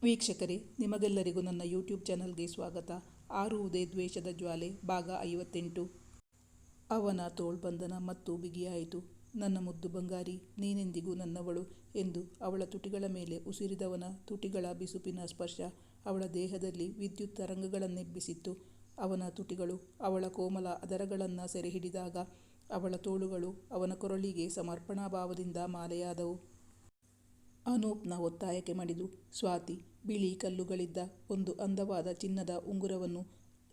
ವೀಕ್ಷಕರೇ, ನಿಮಗೆಲ್ಲರಿಗೂ ನನ್ನ ಯೂಟ್ಯೂಬ್ ಚಾನಲ್ಗೆ ಸ್ವಾಗತ. ಆರುವುದೇ ದ್ವೇಷದ ಜ್ವಾಲೆ ಭಾಗ 58. ಅವನ ತೋಳ್ಬಂಧನ ಮತ್ತು ಬಿಗಿಯಾಯಿತು. ನನ್ನ ಮುದ್ದು ಬಂಗಾರಿ, ನೀನೆಂದಿಗೂ ನನ್ನವಳು ಎಂದು ಅವಳ ತುಟಿಗಳ ಮೇಲೆ ಉಸಿರಿದವನ ತುಟಿಗಳ ಬಿಸುಪಿನ ಸ್ಪರ್ಶ ಅವಳ ದೇಹದಲ್ಲಿ ವಿದ್ಯುತ್ ತರಂಗಗಳನ್ನೆಬ್ಬಿಸಿತ್ತು. ಅವನ ತುಟಿಗಳು ಅವಳ ಕೋಮಲ ಅದರಗಳನ್ನು ಸೆರೆ ಹಿಡಿದಾಗ ಅವಳ ತೋಳುಗಳು ಅವನ ಕೊರಳಿಗೆ ಸಮರ್ಪಣಾಭಾವದಿಂದ ಮಾಲೆಯಾದವು. ಅನೂಪ್ನ ಒತ್ತಾಯಕ್ಕೆ ಮಣಿದು ಸ್ವಾತಿ ಬಿಳಿ ಕಲ್ಲುಗಳಿದ್ದ ಒಂದು ಅಂದವಾದ ಚಿನ್ನದ ಉಂಗುರವನ್ನು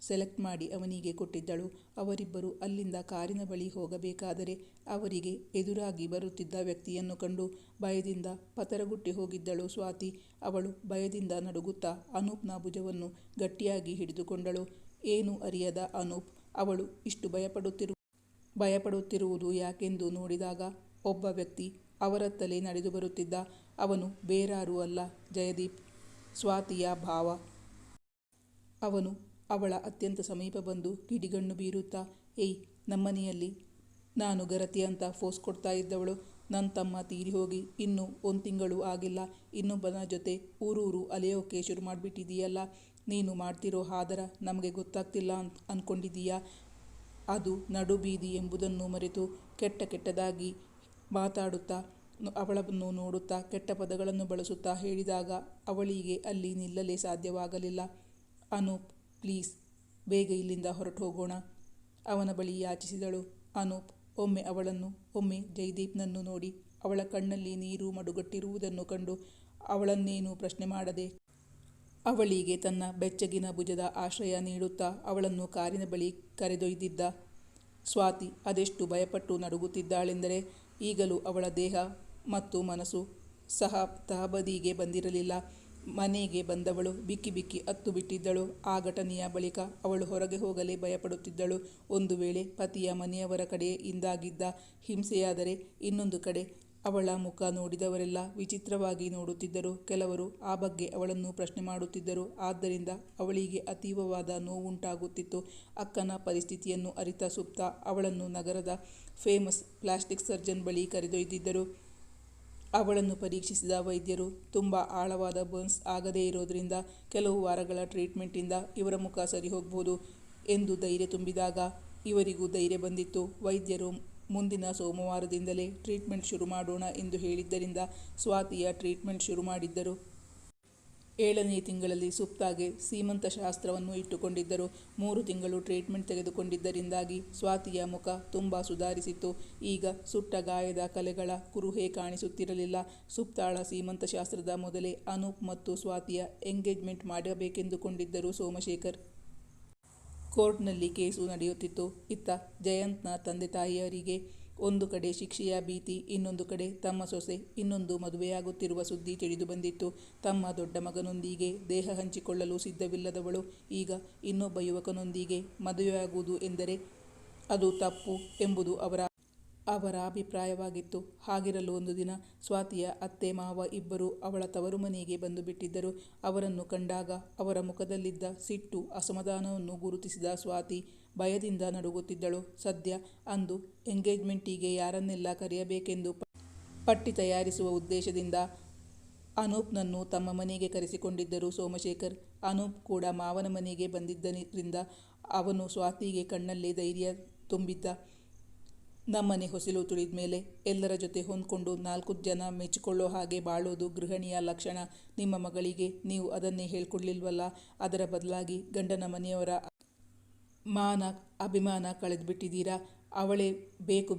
ಸೆಲೆಕ್ಟ್ ಮಾಡಿ ಅವನಿಗೆ ಕೊಟ್ಟಿದ್ದಳು. ಅವರಿಬ್ಬರು ಅಲ್ಲಿಂದ ಕಾರಿನ ಬಳಿ ಹೋಗಬೇಕಾದರೆ ಅವರಿಗೆ ಎದುರಾಗಿ ಬರುತ್ತಿದ್ದ ವ್ಯಕ್ತಿಯನ್ನು ಕಂಡು ಭಯದಿಂದ ಪತರಗುಟ್ಟಿ ಹೋಗಿದ್ದಳು ಸ್ವಾತಿ. ಅವಳು ಭಯದಿಂದ ನಡುಗುತ್ತಾ ಅನೂಪ್ನ ಭುಜವನ್ನು ಗಟ್ಟಿಯಾಗಿ ಹಿಡಿದುಕೊಂಡಳು. ಏನೂ ಅರಿಯದ ಅನೂಪ್ ಅವಳು ಇಷ್ಟು ಭಯಪಡುತ್ತಿರುವುದು ಯಾಕೆಂದು ನೋಡಿದಾಗ ಒಬ್ಬ ವ್ಯಕ್ತಿ ಅವರತ್ತಲೇ ನಡೆದು ಬರುತ್ತಿದ್ದ. ಅವನು ಬೇರಾರೂ ಅಲ್ಲ, ಜಯದೀಪ್, ಸ್ವಾತಿಯ ಭಾವ. ಅವನು ಅವಳ ಅತ್ಯಂತ ಸಮೀಪ ಬಂದು ಗಿಡಿಗಣ್ಣು ಬೀರುತ್ತಾ, ಏಯ್, ನಮ್ಮನೆಯಲ್ಲಿ ನಾನು ಗರತಿ ಅಂತ ಫೋಸ್ ಕೊಡ್ತಾ ಇದ್ದವಳು ನನ್ನ ತಮ್ಮ ತೀರಿ ಹೋಗಿ ಇನ್ನೂ 1 ತಿಂಗಳು ಆಗಿಲ್ಲ. ಇನ್ನೊಬ್ಬನ ಜೊತೆ ಊರೂರು ಅಲೆಯೋಕೆ ಶುರು ಮಾಡಿಬಿಟ್ಟಿದೀಯಲ್ಲ. ನೀನು ಮಾಡ್ತಿರೋ ಹಾದರ ನಮಗೆ ಗೊತ್ತಾಗ್ತಿಲ್ಲ ಅಂದ್ಕೊಂಡಿದ್ದೀಯಾ? ಅದು ನಡು ಬೀದಿ ಎಂಬುದನ್ನು ಮರೆತು ಕೆಟ್ಟದಾಗಿ ಮಾತಾಡುತ್ತಾ ಅವಳನ್ನು ನೋಡುತ್ತಾ ಕೆಟ್ಟ ಪದಗಳನ್ನು ಬಳಸುತ್ತಾ ಹೇಳಿದಾಗ ಅವಳಿಗೆ ಅಲ್ಲಿ ನಿಲ್ಲಲೇ ಸಾಧ್ಯವಾಗಲಿಲ್ಲ. ಅನೂಪ್, ಪ್ಲೀಸ್, ಬೇಗ ಇಲ್ಲಿಂದ ಹೊರಟು ಹೋಗೋಣ, ಅವನ ಬಳಿ ಯಾಚಿಸಿದಳು. ಅನೂಪ್ ಒಮ್ಮೆ ಅವಳನ್ನು, ಒಮ್ಮೆ ಜಯದೀಪ್ನನ್ನು ನೋಡಿ ಅವಳ ಕಣ್ಣಲ್ಲಿ ನೀರು ಮಡುಗಟ್ಟಿರುವುದನ್ನು ಕಂಡು ಅವಳನ್ನೇನೂ ಪ್ರಶ್ನೆ ಮಾಡದೆ ಅವಳಿಗೆ ತನ್ನ ಬೆಚ್ಚಗಿನ ಭುಜದ ಆಶ್ರಯ ನೀಡುತ್ತಾ ಅವಳನ್ನು ಕಾರಿನ ಬಳಿ ಕರೆದೊಯ್ದಿದ್ದ. ಸ್ವಾತಿ ಅದೆಷ್ಟು ಭಯಪಟ್ಟು ನಡುಗುತ್ತಿದ್ದಾಳೆಂದರೆ ಈಗಲೂ ಅವಳ ದೇಹ ಮತ್ತು ಮನಸ್ಸು ಸಹ ತಹಬದಿಗೆ ಬಂದಿರಲಿಲ್ಲ. ಮನೆಗೆ ಬಂದವಳು ಬಿಕ್ಕಿ ಬಿಕ್ಕಿ ಅತ್ತು ಬಿಟ್ಟಿದ್ದಳು. ಆ ಘಟನೆಯ ಬಳಿಕ ಅವಳು ಹೊರಗೆ ಹೋಗಲೇ ಭಯಪಡುತ್ತಿದ್ದಳು. ಒಂದು ವೇಳೆ ಪತಿಯ ಮನೆಯವರ ಕಡೆಯಿಂದಾಗಿದ್ದ ಹಿಂಸೆಯಾದರೆ ಇನ್ನೊಂದು ಕಡೆ ಅವಳ ಮುಖ ನೋಡಿದವರೆಲ್ಲ ವಿಚಿತ್ರವಾಗಿ ನೋಡುತ್ತಿದ್ದರು. ಕೆಲವರು ಆ ಬಗ್ಗೆ ಅವಳನ್ನು ಪ್ರಶ್ನೆ ಮಾಡುತ್ತಿದ್ದರು. ಆದ್ದರಿಂದ ಅವಳಿಗೆ ಅತೀವವಾದ ನೋವುಂಟಾಗುತ್ತಿತ್ತು. ಅಕ್ಕನ ಪರಿಸ್ಥಿತಿಯನ್ನು ಅರಿತ ಸುಪ್ತಾ ಅವಳನ್ನು ನಗರದ ಫೇಮಸ್ ಪ್ಲಾಸ್ಟಿಕ್ ಸರ್ಜನ್ ಬಳಿ ಕರೆದೊಯ್ದಿದ್ದರು. ಅವಳನ್ನು ಪರೀಕ್ಷಿಸಿದ ವೈದ್ಯರು ತುಂಬ ಆಳವಾದ ಬರ್ನ್ಸ್ ಆಗದೇ ಇರೋದ್ರಿಂದ ಕೆಲವು ವಾರಗಳ ಟ್ರೀಟ್ಮೆಂಟಿಂದ ಇವರ ಮುಖ ಸರಿ ಹೋಗಬಹುದು ಎಂದು ಧೈರ್ಯ ತುಂಬಿದಾಗ ಇವರಿಗೂ ಧೈರ್ಯ ಬಂದಿತ್ತು. ವೈದ್ಯರು ಮುಂದಿನ ಸೋಮವಾರದಿಂದಲೇ ಟ್ರೀಟ್ಮೆಂಟ್ ಶುರು ಮಾಡೋಣ ಎಂದು ಹೇಳಿದ್ದರಿಂದ ಸ್ವಾತಿಯ ಟ್ರೀಟ್ಮೆಂಟ್ ಶುರು ಮಾಡಿದ್ದರು. 7ನೇ ತಿಂಗಳಲ್ಲಿ ಸುಪ್ತಾಗೆ ಸೀಮಂತ ಶಾಸ್ತ್ರವನ್ನು ಇಟ್ಟುಕೊಂಡಿದ್ದರು. 3 ತಿಂಗಳು ಟ್ರೀಟ್ಮೆಂಟ್ ತೆಗೆದುಕೊಂಡಿದ್ದರಿಂದಾಗಿ ಸ್ವಾತಿಯ ಮುಖ ತುಂಬ ಸುಧಾರಿಸಿತ್ತು. ಈಗ ಸುಟ್ಟ ಗಾಯದ ಕಲೆಗಳ ಕುರುಹೇ ಕಾಣಿಸುತ್ತಿರಲಿಲ್ಲ. ಸುಪ್ತಾಳ ಸೀಮಂತ ಶಾಸ್ತ್ರದ ಮೊದಲೇ ಅನೂಪ್ ಮತ್ತು ಸ್ವಾತಿಯ ಎಂಗೇಜ್ಮೆಂಟ್ ಮಾಡಬೇಕೆಂದುಕೊಂಡಿದ್ದರು ಸೋಮಶೇಖರ್. ಕೋರ್ಟ್ನಲ್ಲಿ ಕೇಸು ನಡೆಯುತ್ತಿತ್ತು. ಇತ್ತ ಜಯಂತ್ನ ತಂದೆ ತಾಯಿಯರಿಗೆ ಒಂದು ಕಡೆ ಶಿಕ್ಷೆಯ ಭೀತಿ, ಇನ್ನೊಂದು ಕಡೆ ತಮ್ಮ ಸೊಸೆ ಇನ್ನೊಂದು ಮದುವೆಯಾಗುತ್ತಿರುವ ಸುದ್ದಿ ತಿಳಿದು ಬಂದಿತ್ತು. ತಮ್ಮ ದೊಡ್ಡ ಮಗನೊಂದಿಗೆ ದೇಹ ಹಂಚಿಕೊಳ್ಳಲು ಸಿದ್ಧವಿಲ್ಲದವಳು ಈಗ ಇನ್ನೊಬ್ಬ ಯುವಕನೊಂದಿಗೆ ಮದುವೆಯಾಗುವುದು ಎಂದರೆ ಅದು ತಪ್ಪು ಎಂಬುದು ಅವರ ಅಭಿಪ್ರಾಯವಾಗಿತ್ತು. ಹಾಗಿರಲು ಒಂದು ದಿನ ಸ್ವಾತಿಯ ಅತ್ತೆ ಮಾವ ಇಬ್ಬರು ಅವಳ ತವರು ಮನೆಗೆ ಬಂದು ಬಿಟ್ಟಿದ್ದರು. ಅವರನ್ನು ಕಂಡಾಗ ಅವರ ಮುಖದಲ್ಲಿದ್ದ ಸಿಟ್ಟು, ಅಸಮಾಧಾನವನ್ನು ಗುರುತಿಸಿದ ಸ್ವಾತಿ ಭಯದಿಂದ ನಡುಗುತ್ತಿದ್ದಳು. ಸದ್ಯ ಅಂದು ಎಂಗೇಜ್ಮೆಂಟಿಗೆ ಯಾರನ್ನೆಲ್ಲ ಕರೆಯಬೇಕೆಂದು ಪಟ್ಟಿ ತಯಾರಿಸುವ ಉದ್ದೇಶದಿಂದ ಅನೂಪ್ನನ್ನು ತಮ್ಮ ಮನೆಗೆ ಕರೆಸಿಕೊಂಡಿದ್ದರು ಸೋಮಶೇಖರ್. ಅನೂಪ್ ಕೂಡ ಮಾವನ ಮನೆಗೆ ಬಂದಿದ್ದರಿಂದ ಅವನು ಸ್ವಾತಿಗೆ ಕಣ್ಣಲ್ಲೇ ಧೈರ್ಯ ತುಂಬಿದ್ದ. ನಮ್ಮನೆ ಹೊಸಲು ತುಳಿದ್ಮೇಲೆ ಎಲ್ಲರ ಜೊತೆ ಹೊಂದ್ಕೊಂಡು 4 ಜನ ಮೆಚ್ಚಿಕೊಳ್ಳೋ ಹಾಗೆ ಬಾಳೋದು ಗೃಹಿಣಿಯ ಲಕ್ಷಣ. ನಿಮ್ಮ ಮಗಳಿಗೆ ನೀವು ಅದನ್ನೇ ಹೇಳ್ಕೊಡ್ಲಿಲ್ವಲ್ಲ. ಅದರ ಬದಲಾಗಿ ಗಂಡನ ಮನೆಯವರ ಮಾನ ಅಭಿಮಾನ ಕಳೆದುಬಿಟ್ಟಿದ್ದೀರಾ. ಅವಳೇ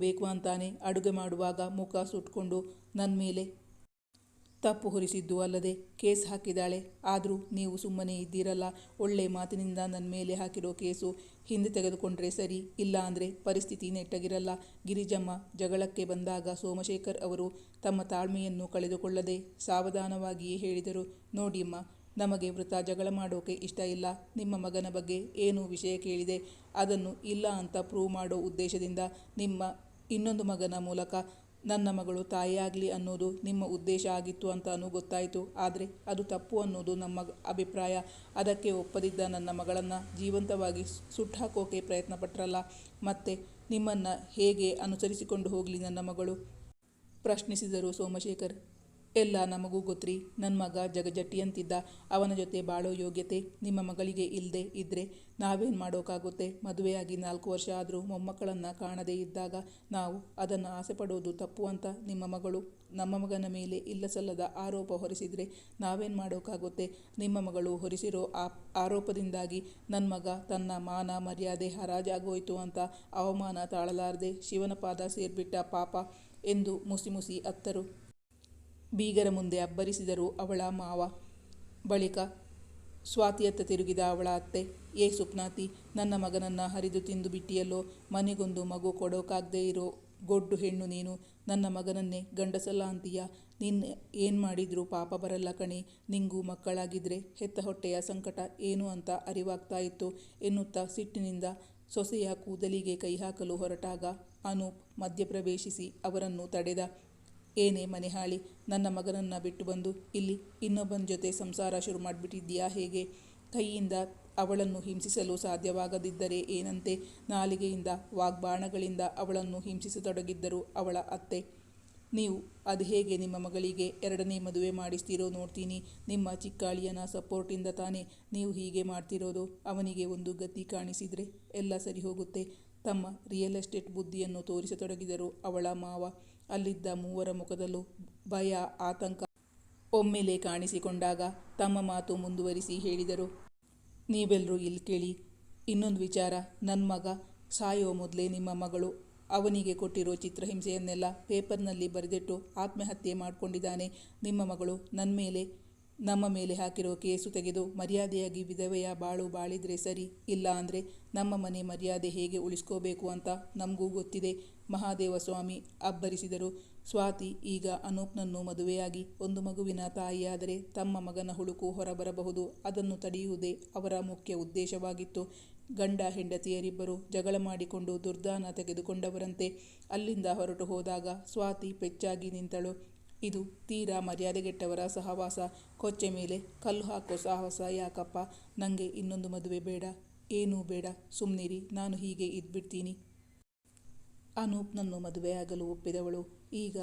ಬೇಕು ಅಂತಾನೆ ಅಡುಗೆ ಮಾಡುವಾಗ ಮುಖ ಸುಟ್ಕೊಂಡು ನನ್ನ ಮೇಲೆ ತಪ್ಪು ಹೊರಿಸಿದ್ದು ಅಲ್ಲದೆ ಕೇಸ್ ಹಾಕಿದಾಳೆ. ಆದರೂ ನೀವು ಸುಮ್ಮನೆ ಇದ್ದೀರಲ್ಲ. ಒಳ್ಳೆ ಮಾತಿನಿಂದ ನನ್ನ ಮೇಲೆ ಹಾಕಿರೋ ಕೇಸು ಹಿಂದೆ ತೆಗೆದುಕೊಂಡ್ರೆ ಸರಿ, ಇಲ್ಲ ಅಂದರೆ ಪರಿಸ್ಥಿತಿ ನೆಟ್ಟಗಿರಲ್ಲ. ಗಿರಿಜಮ್ಮ ಜಗಳಕ್ಕೆ ಬಂದಾಗ ಸೋಮಶೇಖರ್ ಅವರು ತಮ್ಮ ತಾಳ್ಮೆಯನ್ನು ಕಳೆದುಕೊಳ್ಳದೆ ಸಾವಧಾನವಾಗಿಯೇ ಹೇಳಿದರು. ನೋಡಿಯಮ್ಮ, ನಮಗೆ ವೃಥಾ ಜಗಳ ಮಾಡೋಕೆ ಇಷ್ಟ ಇಲ್ಲ. ನಿಮ್ಮ ಮಗನ ಬಗ್ಗೆ ಏನೋ ವಿಷಯ ಕೇಳಿದೆ. ಅದನ್ನು ಇಲ್ಲ ಅಂತ ಪ್ರೂವ್ ಮಾಡೋ ಉದ್ದೇಶದಿಂದ ನಿಮ್ಮ ಇನ್ನೊಂದು ಮಗನ ಮೂಲಕ ನನ್ನ ಮಗಳು ತಾಯಿಯಾಗಲಿ ಅನ್ನೋದು ನಿಮ್ಮ ಉದ್ದೇಶ ಆಗಿತ್ತು ಅಂತಾನೂ ಗೊತ್ತಾಯಿತು. ಆದರೆ ಅದು ತಪ್ಪು ಅನ್ನೋದು ನಮ್ಮ ಅಭಿಪ್ರಾಯ. ಅದಕ್ಕೆ ಒಪ್ಪದಿದ್ದ ನನ್ನ ಮಗಳನ್ನು ಜೀವಂತವಾಗಿ ಸುಟ್ಟಾಕೋಕೆ ಪ್ರಯತ್ನ ಪಟ್ರಲ್ಲ. ಮತ್ತೆ ನಿಮ್ಮನ್ನು ಹೇಗೆ ಅನುಸರಿಸಿಕೊಂಡು ಹೋಗಲಿ ನನ್ನ ಮಗಳು? ಪ್ರಶ್ನಿಸಿದರು ಸೋಮಶೇಖರ್. ಎಲ್ಲ ನಮಗೂ ಗೊತ್ತ್ರಿ. ನನ್ನ ಮಗ ಜಗಜಟ್ಟಿ ಅಂತಿದ್ದ. ಅವನ ಜೊತೆ ಬಾಳೋ ಯೋಗ್ಯತೆ ನಿಮ್ಮ ಮಗಳಿಗೆ ಇಲ್ಲದೆ ಇದ್ರೆ ನಾವೇನು ಮಾಡೋಕ್ಕಾಗುತ್ತೆ? ಮದುವೆಯಾಗಿ 4 ವರ್ಷ ಆದರೂ ಮೊಮ್ಮಕ್ಕಳನ್ನು ಕಾಣದೇ ಇದ್ದಾಗ ನಾವು ಅದನ್ನು ಆಸೆ ಪಡೋದು ತಪ್ಪು ಅಂತ ನಿಮ್ಮ ಮಗಳು ನಮ್ಮ ಮಗನ ಮೇಲೆ ಇಲ್ಲಸಲ್ಲದ ಆರೋಪ ಹೊರಿಸಿದರೆ ನಾವೇನು ಮಾಡೋಕ್ಕಾಗುತ್ತೆ? ನಿಮ್ಮ ಮಗಳು ಹೊರಿಸಿರೋ ಆರೋಪದಿಂದಾಗಿ ನನ್ನ ಮಗ ತನ್ನ ಮಾನ ಮರ್ಯಾದೆ ಹರಾಜಾಗೋಯ್ತು ಅಂತ ಅವಮಾನ ತಾಳಲಾರದೆ ಶಿವನ ಪಾದ ಸೇರ್ಬಿಟ್ಟ ಪಾಪ ಎಂದು ಮುಸಿ ಮುಸಿ ಅತ್ತರು. ಬೀಗರ ಮುಂದೆ ಅಬ್ಬರಿಸಿದರು ಅವಳ ಮಾವ. ಬಳಿಕ ಸ್ವಾತಿಯತ್ತ ತಿರುಗಿದ ಅವಳ ಅತ್ತೆ, ಏ ಸುಪ್ನಾತಿ, ನನ್ನ ಮಗನನ್ನು ಹರಿದು ತಿಂದು ಬಿಟ್ಟಿಯಲ್ಲೋ. ಮನೆಗೊಂದು ಮಗು ಕೊಡೋಕಾಗದೇ ಇರೋ ಗೊಡ್ಡು ಹೆಣ್ಣು ನೀನು. ನನ್ನ ಮಗನನ್ನೇ ಗಂಡಸಲ್ಲ ಅಂತೀಯ. ನೀನು ಏನು ಮಾಡಿದ್ರೂ ಪಾಪ ಬರಲ್ಲ ಕಣೆ. ನಿಂಗೂ ಮಕ್ಕಳಾಗಿದ್ರೆ ಹೆತ್ತ ಹೊಟ್ಟೆಯ ಸಂಕಟ ಏನು ಅಂತ ಅರಿವಾಗ್ತಾ ಇತ್ತು ಎನ್ನುತ್ತಾ ಸಿಟ್ಟಿನಿಂದ ಸೊಸೆಯ ಕೂದಲಿಗೆ ಕೈ ಹಾಕಲು ಹೊರಟಾಗ ಅನೂಪ್ ಮಧ್ಯಪ್ರವೇಶಿಸಿ ಅವರನ್ನು ತಡೆದ. ಏನೇ ಮನೆಹಾಳಿ, ನನ್ನ ಮಗನನ್ನು ಬಿಟ್ಟು ಬಂದು ಇಲ್ಲಿ ಇನ್ನೊಬ್ಬನ ಜೊತೆ ಸಂಸಾರ ಶುರು ಮಾಡಿಬಿಟ್ಟಿದ್ದೀಯಾ ಹೇಗೆ? ಕೈಯಿಂದ ಅವಳನ್ನು ಹಿಂಸಿಸಲು ಸಾಧ್ಯವಾಗದಿದ್ದರೆ ಏನಂತೆ? ನಾಲಿಗೆಯಿಂದ ವಾಗ್ಬಾಣಗಳಿಂದ ಅವಳನ್ನು ಹಿಂಸಿಸತೊಡಗಿದ್ದರು ಅವಳ ಅತ್ತೆ. ನೀವು ಅದು ಹೇಗೆ ನಿಮ್ಮ ಮಗಳಿಗೆ 2ನೇ ಮದುವೆ ಮಾಡಿಸ್ತೀರೋ ನೋಡ್ತೀನಿ. ನಿಮ್ಮ ಚಿಕ್ಕಾಳಿಯನ ಸಪೋರ್ಟಿಂದ ತಾನೇ ನೀವು ಹೀಗೆ ಮಾಡ್ತಿರೋದು. ಅವನಿಗೆ ಒಂದು ಗತಿ ಕಾಣಿಸಿದರೆ ಎಲ್ಲ ಸರಿ ಹೋಗುತ್ತೆ. ತಮ್ಮ ರಿಯಲ್ ಎಸ್ಟೇಟ್ ಬುದ್ಧಿಯನ್ನು ತೋರಿಸತೊಡಗಿದರು ಅವಳ ಮಾವ. ಅಲ್ಲಿದ್ದ ಮೂವರ ಮುಖದಲ್ಲೂ ಭಯ, ಆತಂಕ ಒಮ್ಮೆಲೇ ಕಾಣಿಸಿಕೊಂಡಾಗ ತಮ್ಮ ಮಾತು ಮುಂದುವರಿಸಿ ಹೇಳಿದರು. ನೀವೆಲ್ಲರೂ ಇಲ್ಲಿ ಕೇಳಿ. ಇನ್ನೊಂದು ವಿಚಾರ, ನನ್ನ ಮಗ ಸಾಯೋ ಮೊದಲೇ ನಿಮ್ಮ ಮಗಳು ಅವನಿಗೆ ಕೊಟ್ಟಿರೋ ಚಿತ್ರಹಿಂಸೆಯನ್ನೆಲ್ಲ ಪೇಪರ್ನಲ್ಲಿ ಬರೆದಿಟ್ಟು ಆತ್ಮಹತ್ಯೆ ಮಾಡಿಕೊಂಡಿದ್ದಾನೆ. ನಿಮ್ಮ ಮಗಳು ನಮ್ಮ ಮೇಲೆ ಹಾಕಿರೋ ಕೇಸು ತೆಗೆದು ಮರ್ಯಾದೆಯಾಗಿ ವಿಧವೆಯ ಬಾಳು ಬಾಳಿದ್ರೆ ಸರಿ. ಇಲ್ಲ ಅಂದರೆ ನಮ್ಮ ಮನೆ ಮರ್ಯಾದೆ ಹೇಗೆ ಉಳಿಸ್ಕೋಬೇಕು ಅಂತ ನಮಗೂ ಗೊತ್ತಿದೆ. ಮಹಾದೇವ ಸ್ವಾಮಿ ಅಬ್ಬರಿಸಿದರು. ಸ್ವಾತಿ ಈಗ ಅನೂಪ್ನನ್ನು ಮದುವೆಯಾಗಿ ಒಂದು ಮಗುವಿನ ತಾಯಿಯಾದರೆ ತಮ್ಮ ಮಗನ ಹುಳುಕು ಹೊರಬರಬಹುದು. ಅದನ್ನು ತಡೆಯುವುದೇ ಅವರ ಮುಖ್ಯ ಉದ್ದೇಶವಾಗಿತ್ತು. ಗಂಡ ಹೆಂಡತಿಯರಿಬ್ಬರು ಜಗಳ ಮಾಡಿಕೊಂಡು ದುರ್ದಾನ ತೆಗೆದುಕೊಂಡವರಂತೆ ಅಲ್ಲಿಂದ ಹೊರಟು ಹೋದಾಗ ಸ್ವಾತಿ ಪೆಚ್ಚಾಗಿ ನಿಂತಳು. ಇದು ತೀರಾ ಮರ್ಯಾದೆಗೆಟ್ಟವರ ಸಹವಾಸ. ಕೊಚ್ಚೆ ಮೇಲೆ ಕಲ್ಲು ಹಾಕೋ ಸಾಹಸ ಯಾಕಪ್ಪ? ನನಗೆ ಇನ್ನೊಂದು ಮದುವೆ ಬೇಡ, ಏನೂ ಬೇಡ. ಸುಮ್ಮನಿರಿ, ನಾನು ಹೀಗೆ ಇದ್ಬಿಡ್ತೀನಿ. ಅನೂಪ್ನನ್ನು ಮದುವೆಯಾಗಲು ಒಪ್ಪಿದವಳು ಈಗ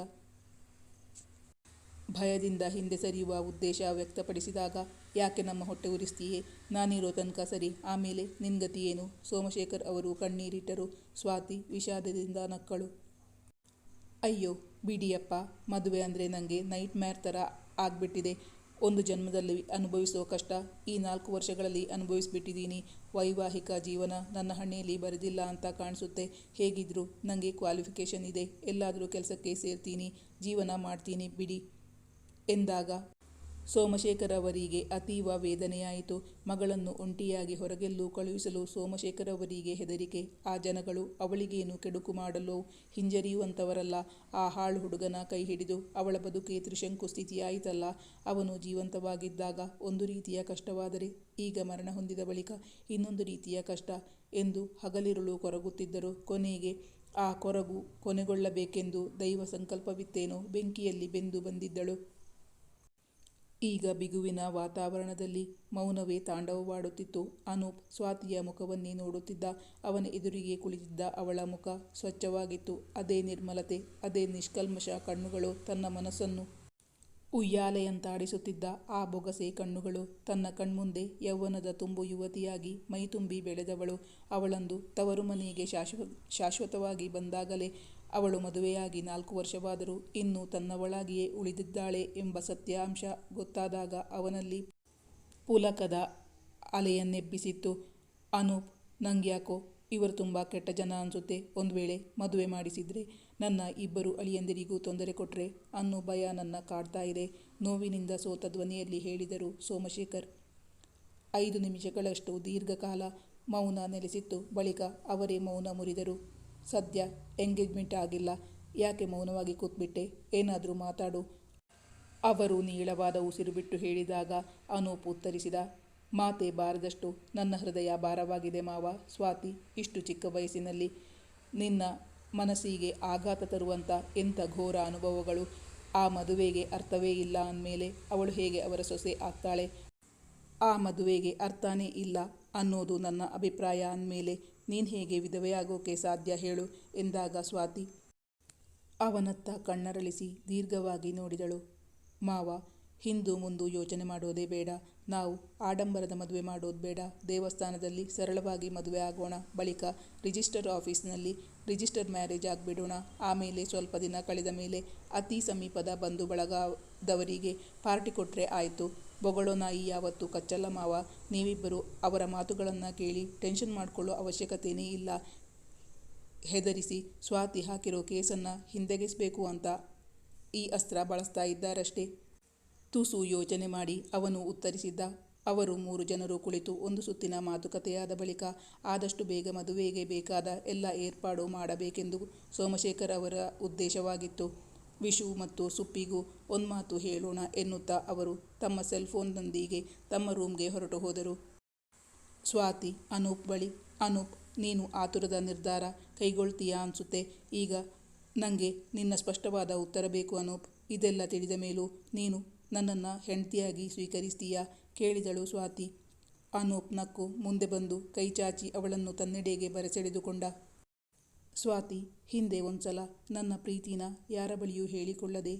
ಭಯದಿಂದ ಹಿಂದೆ ಸರಿಯುವ ಉದ್ದೇಶ ವ್ಯಕ್ತಪಡಿಸಿದಾಗ, ಯಾಕೆ ನಮ್ಮ ಹೊಟ್ಟೆ ಉರಿಸ್ತೀಯೇ? ನಾನಿರೋ ತನಕ ಸರಿ, ಆಮೇಲೆ ನಿನ್ಗತಿ ಏನು? ಸೋಮಶೇಖರ್ ಅವರು ಕಣ್ಣೀರಿಟ್ಟರು. ಸ್ವಾತಿ ವಿಷಾದದಿಂದ ನಕ್ಕಳು. ಅಯ್ಯೋ ಬಿಡಿಯಪ್ಪ, ಮದುವೆ ಅಂದರೆ ನನಗೆ ನೈಟ್ ಮ್ಯಾರ್ ಥರ ಆಗ್ಬಿಟ್ಟಿದೆ. ಒಂದು ಜನ್ಮದಲ್ಲಿ ಅನುಭವಿಸೋ ಕಷ್ಟ ಈ 4 ವರ್ಷಗಳಲ್ಲಿ ಅನುಭವಿಸ್ಬಿಟ್ಟಿದ್ದೀನಿ. ವೈವಾಹಿಕ ಜೀವನ ನನ್ನ ಹಣೆಯಲ್ಲಿ ಬರೆದಿಲ್ಲ ಅಂತ ಕಾಣಿಸುತ್ತೆ. ಹೇಗಿದ್ರು ನನಗೆ ಕ್ವಾಲಿಫಿಕೇಷನ್ ಇದೆ. ಎಲ್ಲಾದರೂ ಕೆಲಸಕ್ಕೆ ಸೇರ್ತೀನಿ, ಜೀವನ ಮಾಡ್ತೀನಿ ಬಿಡಿ ಎಂದಾಗ ಸೋಮಶೇಖರ್ ಅವರಿಗೆ ಅತೀವ ವೇದನೆಯಾಯಿತು. ಮಗಳನ್ನು ಒಂಟಿಯಾಗಿ ಹೊರಗೆಲ್ಲೂ ಕಳುಹಿಸಲು ಸೋಮಶೇಖರ್ ಅವರಿಗೆ ಹೆದರಿಕೆ. ಆ ಜನಗಳು ಅವಳಿಗೇನು ಕೆಡುಕು ಮಾಡಲು ಹಿಂಜರಿಯುವಂಥವರಲ್ಲ. ಆ ಹಾಳು ಹುಡುಗನ ಕೈ ಹಿಡಿದು ಅವಳ ಬದುಕೆ ತ್ರಿಶಂಕು ಸ್ಥಿತಿಯಾಯಿತಲ್ಲ. ಅವನು ಜೀವಂತವಾಗಿದ್ದಾಗ ಒಂದು ರೀತಿಯ ಕಷ್ಟವಾದರೆ ಈಗ ಮರಣ ಹೊಂದಿದ ಬಳಿಕ ಇನ್ನೊಂದು ರೀತಿಯ ಕಷ್ಟ ಎಂದು ಹಗಲಿರುಳು ಕೊರಗುತ್ತಿದ್ದರು. ಕೊನೆಗೆ ಆ ಕೊರಗು ಕೊನೆಗೊಳ್ಳಬೇಕೆಂದು ದೈವ ಸಂಕಲ್ಪವಿತ್ತೇನೋ ಬೆಂಕಿಯಲ್ಲಿ ಬೆಂದು ಬಂದಿದ್ದಳು. ಈಗ ಬಿಗುವಿನ ವಾತಾವರಣದಲ್ಲಿ ಮೌನವೇ ತಾಂಡವವಾಡುತ್ತಿತ್ತು. ಅನೂಪ್ ಸ್ವಾತಿಯ ಮುಖವನ್ನೇ ನೋಡುತ್ತಿದ್ದ. ಅವನ ಎದುರಿಗೆ ಕುಳಿತಿದ್ದ ಅವಳ ಮುಖ ಸ್ವಚ್ಛವಾಗಿತ್ತು. ಅದೇ ನಿರ್ಮಲತೆ, ಅದೇ ನಿಷ್ಕಲ್ಮಶ ಕಣ್ಣುಗಳು, ತನ್ನ ಮನಸ್ಸನ್ನು ಉಯ್ಯಾಲೆಯಂತಾಡಿಸುತ್ತಿದ್ದ ಆ ಬೊಗಸೆ ಕಣ್ಣುಗಳು. ತನ್ನ ಕಣ್ಮುಂದೆ ಯೌವನದ ತುಂಬು ಯುವತಿಯಾಗಿ ಮೈತುಂಬಿ ಬೆಳೆದವಳು. ಅವಳಂದು ತವರು ಮನೆಗೆ ಶಾಶ್ವತವಾಗಿ ಬಂದಾಗಲೇ ಅವಳು ಮದುವೆಯಾಗಿ 4 ವರ್ಷವಾದರೂ ಇನ್ನೂ ತನ್ನವಳಾಗಿಯೇ ಉಳಿದಿದ್ದಾಳೆ ಎಂಬ ಸತ್ಯಾಂಶ ಗೊತ್ತಾದಾಗ ಅವನಲ್ಲಿ ಪುಲಕದ ಅಲೆಯನ್ನೆಬ್ಬಿಸಿತ್ತು. ಅನೂಪ್, ನಂಗ್ಯಾಕೋ ಇವರು ತುಂಬ ಕೆಟ್ಟ ಜನ ಅನಿಸುತ್ತೆ. ಒಂದು ವೇಳೆ ಮದುವೆ ಮಾಡಿಸಿದ್ರೆ ನನ್ನ 2 ಅಳಿಯಂದಿರಿಗೂ ತೊಂದರೆ ಕೊಟ್ಟರೆ ಅನ್ನೋ ಭಯ ನನ್ನ ಕಾಡ್ತಾ ಇದೆ, ನೋವಿನಿಂದ ಸೋತ ಧ್ವನಿಯಲ್ಲಿ ಹೇಳಿದರು ಸೋಮಶೇಖರ್. 5 ನಿಮಿಷಗಳಷ್ಟು ದೀರ್ಘಕಾಲ ಮೌನ ನೆಲೆಸಿತ್ತು. ಬಳಿಕ ಅವರೇ ಮೌನ ಮುರಿದರು. ಸದ್ಯ ಎಂಗೇಜ್ಮೆಂಟ್ ಆಗಿಲ್ಲ, ಯಾಕೆ ಮೌನವಾಗಿ ಕೂತ್ಬಿಟ್ಟೆ? ಏನಾದರೂ ಮಾತಾಡು. ಅವರು ನೀಳವಾದ ಉಸಿರು ಬಿಟ್ಟು ಹೇಳಿದಾಗ ಅನೂಪ್ ಉತ್ತರಿಸಿದ. ಮಾತೇ ಬಾರದಷ್ಟು ನನ್ನ ಹೃದಯ ಭಾರವಾಗಿದೆ ಮಾವ. ಸ್ವಾತಿ ಇಷ್ಟು ಚಿಕ್ಕ ವಯಸ್ಸಿನಲ್ಲಿ ನಿನ್ನ ಮನಸ್ಸಿಗೆ ಆಘಾತ ತರುವಂಥ ಎಂಥ ಘೋರ ಅನುಭವಗಳು. ಆ ಮದುವೆಗೆ ಅರ್ಥವೇ ಇಲ್ಲ ಅಂದಮೇಲೆ ಅವಳು ಹೇಗೆ ಅವರ ಸೊಸೆ ಆಗ್ತಾಳೆ? ಆ ಮದುವೆಗೆ ಅರ್ಥನೇ ಇಲ್ಲ ಅನ್ನೋದು ನನ್ನ ಅಭಿಪ್ರಾಯ ಅಂದಮೇಲೆ ನೀನು ಹೇಗೆ ವಿಧವೆಯಾಗೋಕೆ ಸಾಧ್ಯ ಹೇಳು ಎಂದಾಗ ಸ್ವಾತಿ ಅವನತ್ತ ಕಣ್ಣರಳಿಸಿ ದೀರ್ಘವಾಗಿ ನೋಡಿದಳು. ಮಾವ, ಹಿಂದು ಮುಂದು ಯೋಚನೆ ಮಾಡೋದೇ ಬೇಡ. ನಾವು ಆಡಂಬರದ ಮದುವೆ ಮಾಡೋದು ಬೇಡ. ದೇವಸ್ಥಾನದಲ್ಲಿ ಸರಳವಾಗಿ ಮದುವೆ ಆಗೋಣ. ಬಳಿಕ ರಿಜಿಸ್ಟರ್ ಆಫೀಸ್ನಲ್ಲಿ ರಿಜಿಸ್ಟರ್ ಮ್ಯಾರೇಜ್ ಆಗಿಬಿಡೋಣ. ಆಮೇಲೆ ಸ್ವಲ್ಪ ದಿನ ಕಳೆದ ಮೇಲೆ ಅತಿ ಸಮೀಪದ ಬಂಧು ಬಳಗದವರಿಗೆ ಪಾರ್ಟಿ ಕೊಟ್ಟರೆ ಆಯಿತು. ಬೊಗಳೋ ನಾಯಿ ಯಾವತ್ತೂ ಕಚ್ಚಲ್ಲ ಮಾವ. ನೀವಿಬ್ಬರು ಅವರ ಮಾತುಗಳನ್ನು ಕೇಳಿ ಟೆನ್ಷನ್ ಮಾಡ್ಕೊಳ್ಳೋ ಅವಶ್ಯಕತೆನೇ ಇಲ್ಲ. ಹೆದರಿಸಿ ಸ್ವಾತಿ ಹಾಕಿರೋ ಕೇಸನ್ನು ಹಿಂದೆಗೆಸಬೇಕು ಅಂತ ಈ ಅಸ್ತ್ರ ಬಳಸ್ತಾ ಇದ್ದಾರಷ್ಟೇ. ತುಸು ಯೋಚನೆ ಮಾಡಿ ಅವನು ಉತ್ತರಿಸಿದ್ದ. ಅವರು 3 ಜನರು ಕುಳಿತು ಒಂದು ಸುತ್ತಿನ ಮಾತುಕತೆಯಾದ ಬಳಿಕ ಆದಷ್ಟು ಬೇಗ ಮದುವೆಗೆ ಬೇಕಾದ ಎಲ್ಲ ಏರ್ಪಾಡು ಮಾಡಬೇಕೆಂದು ಸೋಮಶೇಖರ್ ಅವರ ಉದ್ದೇಶವಾಗಿತ್ತು. ವಿಶು ಮತ್ತು ಸುಪ್ಪಿಗೂ ಒಂದ್ಮಾತು ಹೇಳೋಣ ಎನ್ನುತ್ತಾ ಅವರು ತಮ್ಮ ಸೆಲ್ಫೋನ್ನೊಂದಿಗೆ ತಮ್ಮ ರೂಮ್ಗೆ ಹೊರಟು ಹೋದರು. ಸ್ವಾತಿ ಅನೂಪ್ ಬಳಿ, ಅನೂಪ್, ನೀನು ಆತುರದ ನಿರ್ಧಾರ ಕೈಗೊಳ್ತೀಯಾ ಅನ್ಸುತ್ತೆ. ಈಗ ನನಗೆ ನಿನ್ನ ಸ್ಪಷ್ಟವಾದ ಉತ್ತರ ಬೇಕು ಅನೂಪ್. ಇದೆಲ್ಲ ತಿಳಿದ ಮೇಲೂ ನೀನು ನನ್ನನ್ನು ಹೆಂಡತಿಯಾಗಿ ಸ್ವೀಕರಿಸ್ತೀಯಾ ಕೇಳಿದಳು ಸ್ವಾತಿ. ಅನೂಪ್ ನಕ್ಕು ಮುಂದೆ ಬಂದು ಕೈಚಾಚಿ ಅವಳನ್ನು ತನ್ನೆಡೆಗೆ ಬರಸೆಳೆದುಕೊಂಡ. ಸ್ವಾತಿ, ಹಿಂದೆ ಒಂದ್ಸಲ ನನ್ನ ಪ್ರೀತಿನ ಯಾರ ಬಳಿಯೂ ಹೇಳಿಕೊಳ್ಳದೆ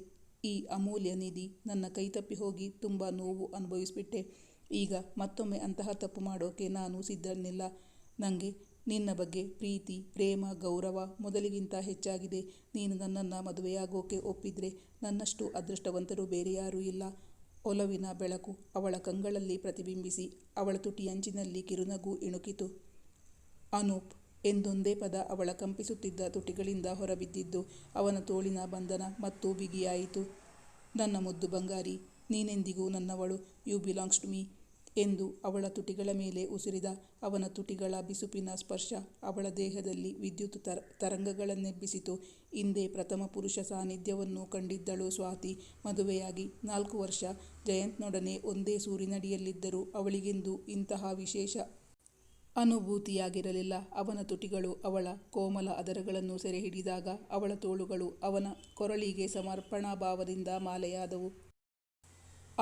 ಈ ಅಮೂಲ್ಯ ನಿಧಿ ನನ್ನ ಕೈತಪ್ಪಿ ಹೋಗಿ ತುಂಬ ನೋವು ಅನುಭವಿಸ್ಬಿಟ್ಟೆ. ಈಗ ಮತ್ತೊಮ್ಮೆ ಅಂತಹ ತಪ್ಪು ಮಾಡೋಕೆ ನಾನು ಸಿದ್ಧನಿಲ್ಲ. ನನಗೆ ನಿನ್ನ ಬಗ್ಗೆ ಪ್ರೀತಿ, ಪ್ರೇಮ, ಗೌರವ ಮೊದಲಿಗಿಂತ ಹೆಚ್ಚಾಗಿದೆ. ನೀನು ನನ್ನನ್ನು ಮದುವೆಯಾಗೋಕೆ ಒಪ್ಪಿದ್ರೆ ನನ್ನಷ್ಟು ಅದೃಷ್ಟವಂತರು ಬೇರೆ ಯಾರೂ ಇಲ್ಲ. ಒಲವಿನ ಬೆಳಕು ಅವಳ ಕಂಗಳಲ್ಲಿ ಪ್ರತಿಬಿಂಬಿಸಿ ಅವಳ ತುಟಿಯಂಚಿನಲ್ಲಿ ಕಿರುನಗು ಇಣುಕಿತು. ಅನೂಪ್ ಎಂದೊಂದೇ ಪದ ಅವಳ ಕಂಪಿಸುತ್ತಿದ್ದ ತುಟಿಗಳಿಂದ ಹೊರಬಿದ್ದಿದ್ದು ಅವನ ತೋಳಿನ ಬಂಧನ ಮತ್ತೂ ಬಿಗಿಯಾಯಿತು. ನನ್ನ ಮುದ್ದು ಬಂಗಾರಿ, ನೀನೆಂದಿಗೂ ನನ್ನವಳು. ಯು ಬಿಲಾಂಗ್ಸ್ ಟು ಮೀ ಎಂದು ಅವಳ ತುಟಿಗಳ ಮೇಲೆ ಉಸಿರಿದ. ಅವನ ತುಟಿಗಳ ಬಿಸುಪಿನ ಸ್ಪರ್ಶ ಅವಳ ದೇಹದಲ್ಲಿ ವಿದ್ಯುತ್ ತರಂಗಗಳನ್ನೆಬ್ಬಿಸಿತು. ಇಂದೇ ಪ್ರಥಮ ಪುರುಷ ಸಾನ್ನಿಧ್ಯವನ್ನು ಕಂಡಿದ್ದಳು ಸ್ವಾತಿ. ಮದುವೆಯಾಗಿ 4 ವರ್ಷ ಜಯಂತ್ನೊಡನೆ ಒಂದೇ ಸೂರಿನಡಿಯಲ್ಲಿದ್ದರೂ ಅವಳಿಗೆಂದೂ ಇಂತಹ ವಿಶೇಷ ಅನುಭೂತಿಯಾಗಿರಲಿಲ್ಲ. ಅವನ ತುಟಿಗಳು ಅವಳ ಕೋಮಲ ಅದರಗಳನ್ನು ಸೆರೆ ಹಿಡಿದಾಗ ಅವಳ ತೋಳುಗಳು ಅವನ ಕೊರಳಿಗೆ ಸಮರ್ಪಣಾಭಾವದಿಂದ ಮಾಲೆಯಾದವು.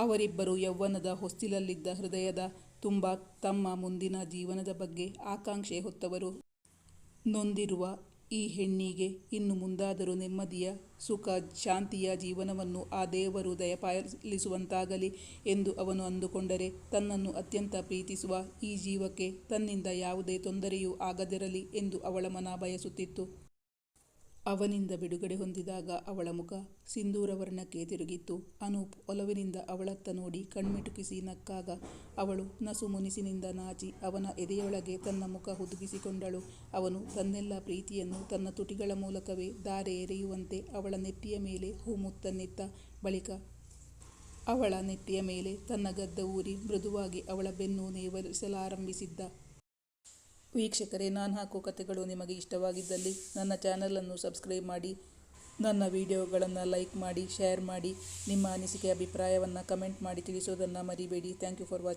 ಅವರಿಬ್ಬರು ಯೌವನದ ಹೊಸ್ತಿಲಲ್ಲಿದ್ದ ಹೃದಯದ ತುಂಬ ತಮ್ಮ ಮುಂದಿನ ಜೀವನದ ಬಗ್ಗೆ ಆಕಾಂಕ್ಷೆ ಹೊತ್ತವರು. ನೊಂದಿರುವ ಈ ಹೆಣ್ಣಿಗೆ ಇನ್ನು ಮುಂದಾದರೂ ನೆಮ್ಮದಿಯ, ಸುಖ, ಶಾಂತಿಯ ಜೀವನವನ್ನು ಆ ದೇವರು ದಯಪಾಲಿಸುವಂತಾಗಲಿ ಎಂದು ಅವನು ಅಂದುಕೊಂಡರೆ, ತನ್ನನ್ನು ಅತ್ಯಂತ ಪ್ರೀತಿಸುವ ಈ ಜೀವಕ್ಕೆ ತನ್ನಿಂದ ಯಾವುದೇ ತೊಂದರೆಯೂ ಆಗದಿರಲಿ ಎಂದು ಅವಳ ಮನ ಬಯಸುತ್ತಿತ್ತು. ಅವನಿಂದ ಬಿಡುಗಡೆ ಹೊಂದಿದಾಗ ಅವಳ ಮುಖ ಸಿಂಧೂರ ವರ್ಣಕ್ಕೆ ತಿರುಗಿತ್ತು. ಅನೂಪ್ ಒಲವಿನಿಂದ ಅವಳತ್ತ ನೋಡಿ ಕಣ್ಮಿಟುಕಿಸಿ ನಕ್ಕಾಗ ಅವಳು ನಸು ಮುನಿಸಿನಿಂದ ನಾಚಿ ಅವನ ಎದೆಯೊಳಗೆ ತನ್ನ ಮುಖ ಹುದುಗಿಸಿಕೊಂಡಳು. ಅವನು ತನ್ನೆಲ್ಲ ಪ್ರೀತಿಯನ್ನು ತನ್ನ ತುಟಿಗಳ ಮೂಲಕವೇ ಧಾರೆ ಎರೆಯುವಂತೆ ಅವಳ ನೆತ್ತಿಯ ಮೇಲೆ ಹೂಮುತ್ತನ್ನಿತ್ತ. ಬಳಿಕ ಅವಳ ನೆತ್ತಿಯ ಮೇಲೆ ತನ್ನ ಗದ್ದ ಊರಿ ಮೃದುವಾಗಿ ಅವಳ ಬೆನ್ನು ನೇವರಿಸಲಾರಂಭಿಸಿದ್ದ. ವೀಕ್ಷಕರೇ, ನಾನು ಹಾಕೋ ಕಥೆಗಳು ನಿಮಗೆ ಇಷ್ಟವಾಗಿದ್ದಲ್ಲಿ ನನ್ನ ಚಾನಲನ್ನು ಸಬ್ಸ್ಕ್ರೈಬ್ ಮಾಡಿ, ನನ್ನ ವಿಡಿಯೋಗಳನ್ನು ಲೈಕ್ ಮಾಡಿ, ಶೇರ್ ಮಾಡಿ, ನಿಮ್ಮ ಅನಿಸಿಕೆ ಅಭಿಪ್ರಾಯವನ್ನು ಕಮೆಂಟ್ ಮಾಡಿ ತಿಳಿಸೋದನ್ನು ಮರಿಬೇಡಿ. Thank you for watching.